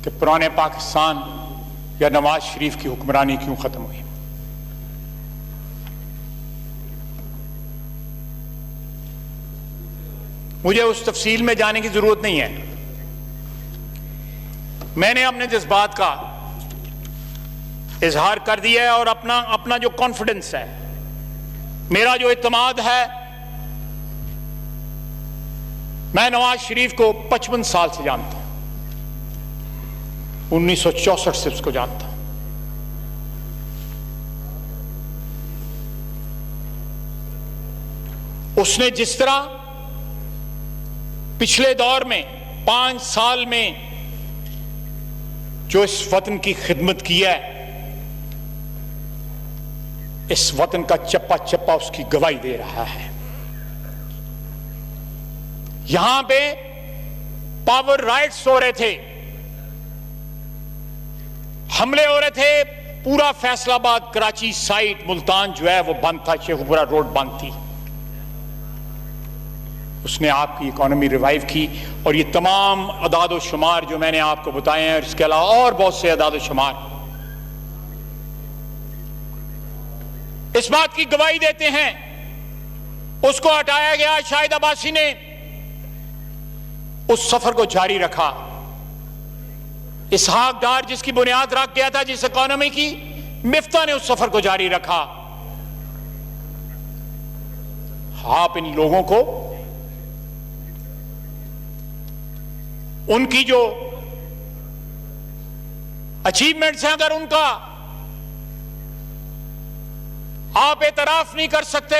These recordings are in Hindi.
कि पुराने पाकिस्तान या नवाज शरीफ की हुक्मरानी क्यों खत्म हुई। मुझे उस तफसील में जाने की जरूरत नहीं है। मैंने अपने जज्बात का इजहार कर दिया है और अपना जो कॉन्फिडेंस है, मेरा जो इत्मीनान है, मैं नवाज शरीफ को 55 साल से जानता हूं, 1964 से उसको जानता हूं। उसने जिस तरह पिछले दौर में 5 साल में जो इस वतन की खिदमत की है, इस वतन का चप्पा चप्पा उसकी गवाही दे रहा है। यहां पे पावर राइट्स हो रहे थे, हमले हो रहे थे, पूरा फैसलाबाद कराची साइड मुल्तान जो है वो बंद था, शेखुपुरा रोड बंद थी। उसने आपकी इकोनॉमी रिवाइव की और ये तमाम अदाद शुमार जो मैंने आपको बताए हैं, इसके अलावा और बहुत से अदाद शुमार इस बात की गवाही देते हैं। उसको हटाया गया, शाहिद अब्बासी ने उस सफर को जारी रखा। इसहाक डार जिसकी बुनियाद रख गया था जिस इकोनॉमी की, मिफ्ता ने उस सफर को जारी रखा। आप इन लोगों को उनकी जो अचीवमेंट्स हैं, अगर उनका आप एतराफ नहीं कर सकते,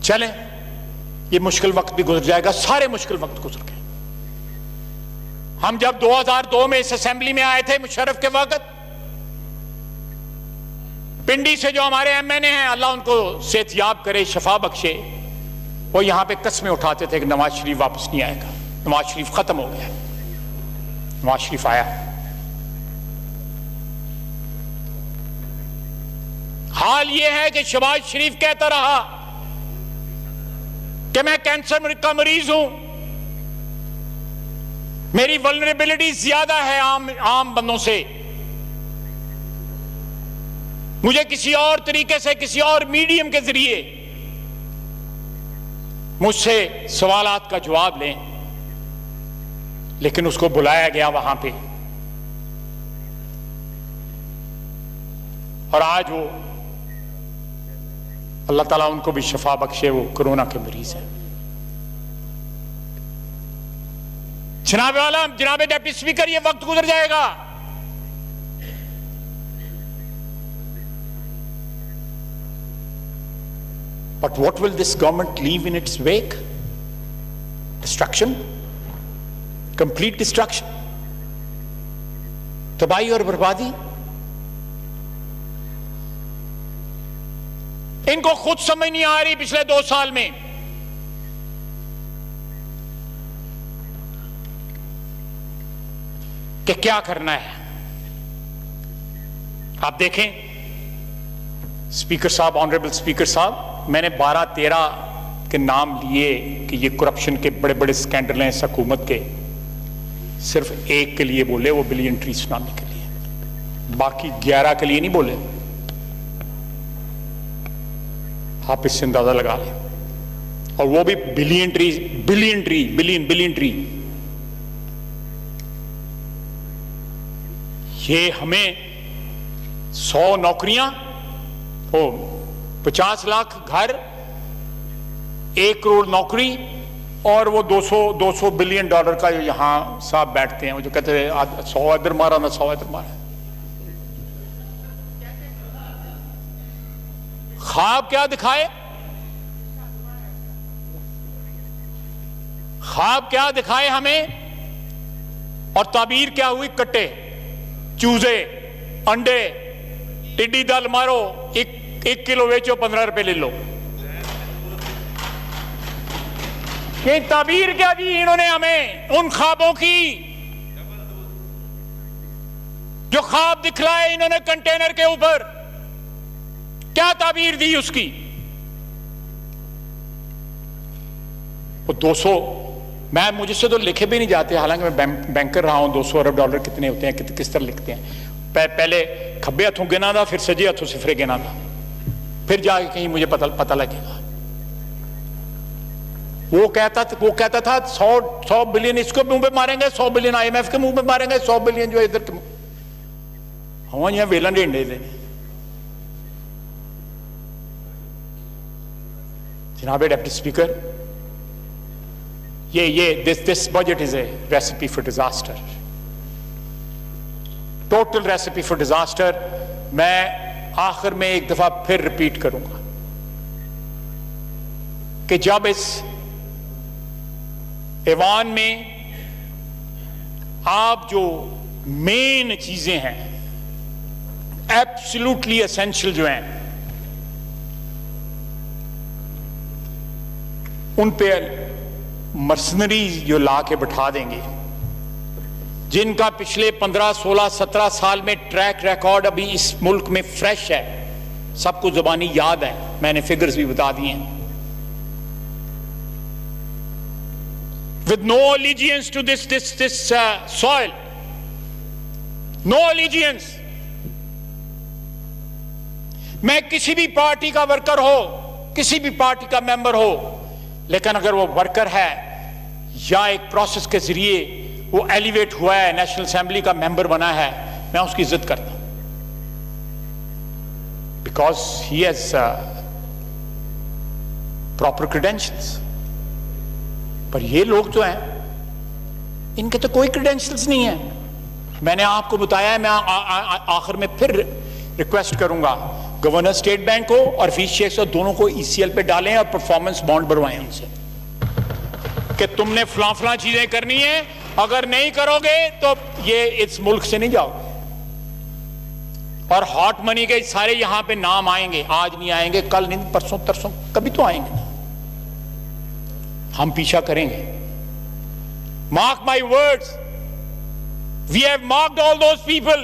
चलें, ये मुश्किल वक्त भी गुजर जाएगा। सारे मुश्किल वक्त गुजर गए। हम जब 2002 में इस असेंबली में आए थे मुशर्रफ के वक्त, पिंडी से जो हमारे एमएनए हैं, अल्लाह उनको सेहतयाब करे, शफा बख्शे, वो यहां पे कस्में उठाते थे कि नवाज शरीफ वापस नहीं आएगा, नवाज शरीफ खत्म हो गया। नवाज शरीफ आया। हाल ये है कि शहबाज शरीफ कहता रहा कि मैं कैंसर का मरीज हूं, मेरी वल्नरेबिलिटी ज्यादा है आम बंदों से, मुझे किसी और तरीके से, किसी और मीडियम के जरिए मुझसे सवालात का जवाब लें। लेकिन उसको बुलाया गया वहां पे, और आज वो, अल्लाह ताला उनको भी शफा बख्शे, वो कोरोना के मरीज हैं। जनाब वाला, जनाब डिप्टी स्पीकर, ये वक्त गुजर जाएगा। But what will this government leave in its wake? Destruction, complete destruction, तबाही और बर्बादी। इनको खुद समझ नहीं आ रही पिछले 2 साल में कि क्या करना है। आप देखें स्पीकर साहब, ऑनरेबल स्पीकर साहब, मैंने 12-13 के नाम लिए कि ये करप्शन के बड़े बड़े स्कैंडल हैं इस हुकूमत के, सिर्फ एक के लिए बोले, वो बिलियन ट्री सुनामी के लिए, बाकी 11 के लिए नहीं बोले। आप इससे अंदाजा लगा लें, और वो भी बिलियन ट्री। ये हमें 100 नौकरियां, 50 लाख घर, 1 करोड़ नौकरी, और वो 200 बिलियन डॉलर का जो यहां साहब बैठते हैं, वो जो कहते हैं 100 इधर मारा ना 100 इधर मारा। ख्वाब क्या दिखाए, ख्वाब क्या दिखाए हमें, और ताबीर क्या हुई, कट्टे, चूजे, अंडे, टिड्डी दल मारो, 1 किलो बेचो, 15 रुपए ले लो। ये ताबीर क्या दी इन्होंने हमें उन ख्वाबों की, जो ख्वाब दिखलाए इन्होंने कंटेनर के ऊपर, क्या ताबीर दी उसकी। वो 200 मैं मुझसे तो लिखे भी नहीं जाते, हालांकि मैं बैंकर रहा हूं। 200 अरब डॉलर कितने होते हैं, किस तरह लिखते हैं? पहले खब्बे हाथों गिना था, फिर सजे हाथों सिफरे गिना था, फिर जाके कहीं मुझे पता लगेगा। वो कहता था 100 बिलियन इसको मुंह पे मारेंगे, 100 बिलियन IMF के मुंह पे मारेंगे, 100 बिलियन जो इधर के हम यहाँ वेलन डेंडे थे। जनाब deputy speaker, this budget is a recipe for disaster, total recipe for disaster. मैं आखिर में एक दफा फिर रिपीट करूंगा कि जब इस ऐवान में आप जो मेन चीजें हैं, एब्सोल्युटली एसेंशियल जो हैं, उन पे मर्सनरीज जो ला के बैठा देंगे, जिनका पिछले 15, 16, 17 साल में ट्रैक रिकॉर्ड अभी इस मुल्क में फ्रेश है, सबको जुबानी याद है, मैंने फिगर्स भी बता दिए हैं। With no allegiance to this soil, no allegiance. मैं किसी भी पार्टी का वर्कर हो, किसी भी पार्टी का मेंबर हो, लेकिन अगर वो वर्कर है या एक प्रोसेस के जरिए वो एलिवेट हुआ है, नेशनल असेंबली का मेंबर बना है, मैं उसकी इज्जत करता हूं, because he has proper credentials. पर ये लोग जो हैं, इनके तो कोई क्रेडेंशियल्स नहीं है। मैंने आपको बताया है, मैं आखिर में फिर रिक्वेस्ट करूंगा, गवर्नर स्टेट बैंक को और फीस शेख दोनों को ECL पे डालें और परफॉर्मेंस बॉन्ड बनवाएं उनसे कि तुमने फलां चीजें करनी है, अगर नहीं करोगे तो ये इस मुल्क से नहीं जाओगे। और हॉट मनी के सारे यहां पे नाम आएंगे, आज नहीं आएंगे, कल नहीं, परसों तरसों कभी तो आएंगे ना, हम पीछा करेंगे। Mark my words, we have marked all those people